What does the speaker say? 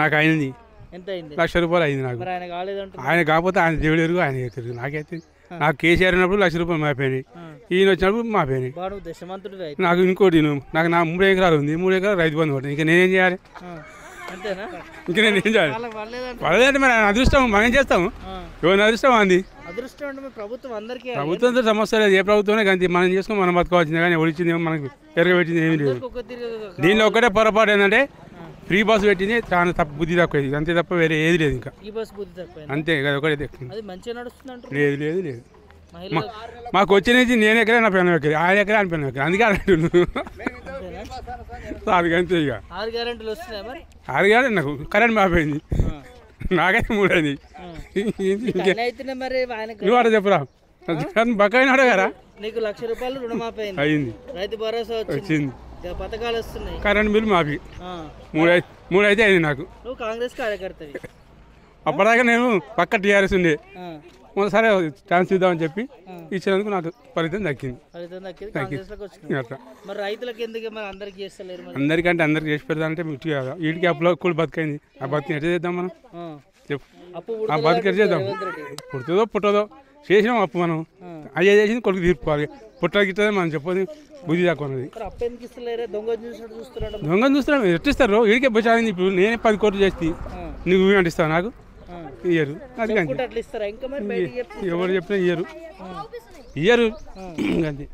నాకు అయింది. ఎంత అయింది? ₹1,00,000 అయింది నాకు. ఆయన కాకపోతే ఆయన దేవుడు ఎరుగు, ఆయన ఎదురు. నాకైతే నాకు కేసీఆర్ ఉన్నప్పుడు ₹1,00,000 మాపోయినాయి. ఈయన వచ్చినప్పుడు మాపోయినాయి. నాకు ఇంకోటి నాకు నా 3 ఎకరాలు ఉంది. 3 ఎకరాలు రైతు బంధు పడుతుంది. ఇంకా నేనేం చేయాలి? ఇంకా నేను ఏం చేయాలి? పడలేదంటే మరి అదృష్టం మనం ఏం చేస్తాము? ఎవరిని అదృష్టం అంది. ప్రభుత్వంతో సమస్య లేదు. ఏ ప్రభుత్వమే కానీ మనం చేసుకుని మనం బతకవచ్చింది. కానీ ఒడిచింది మనకి ఎరగబెట్టింది ఏమీ లేదు. దీనిలో ఒక్కటే పొరపాటు ఏంటంటే ఫ్రీ బస్సు పెట్టింది చాలా తప్పు, బుద్ధి తక్కువ. అంతే తప్ప వేరే ఏది లేదు. ఇంకా అంతే కదా, ఒకటే లేదు లేదు లేదు. మాకు వచ్చినది నేను ఎక్కడే నా పెనం ఎక్కడి, ఆయన ఎక్కడే ఆయన పెనం ఎక్కడి. అందుకే అంటున్నాను. అంతే ఇక 6 గ్యారెంటీ నాకు కరెంట్ మాపోయింది. నాకైతే 3 అయింది. నువ్వు అక్కడ చెప్పురా, బకాయినాడు కదా. నీకు ₹1,00,000 రుణమాఫీ అయింది, రైతు భరోసా వచ్చింది, పథకాలు వస్తున్నాయి, కరెంట్ బిల్ మాఫీ 3 అయితే అయింది నాకు. నువ్వు కాంగ్రెస్ కార్యకర్తవి. అప్పటిదాకా నేను పక్క టీఆర్ఎస్ ఉండే. సరే ఛాన్స్ ఇద్దామని చెప్పి ఇచ్చినందుకు నాకు ఫలితం దక్కింది. అందరికంటే అందరికి చేసి పెడదామంటే వీటికి అప్పులో కూలి బతికైంది. ఆ బతికి ఎట్లా చేద్దాం మనం? చెప్పు, ఆ బతికి ఎట్లా చేద్దాం? పుడుతుందో పుట్టదో చేసినాం అప్పు. మనం అయ్యే చేసింది కొడుకు తీర్పుకోవాలి. పుట్ట గిట్టదే మనం చెప్పదు, బుద్ధి తక్కువది. దొంగను చూస్తున్నాం, ఎట్టిస్తారు? వీడికే బచాయింది. ఇప్పుడు నేనే 10 కోట్లు చేసి నువ్వు అంటిస్తావు నాకు? ఇయ్యరు. అది ఎవరు చెప్పినా ఇయ్యరు అంతే.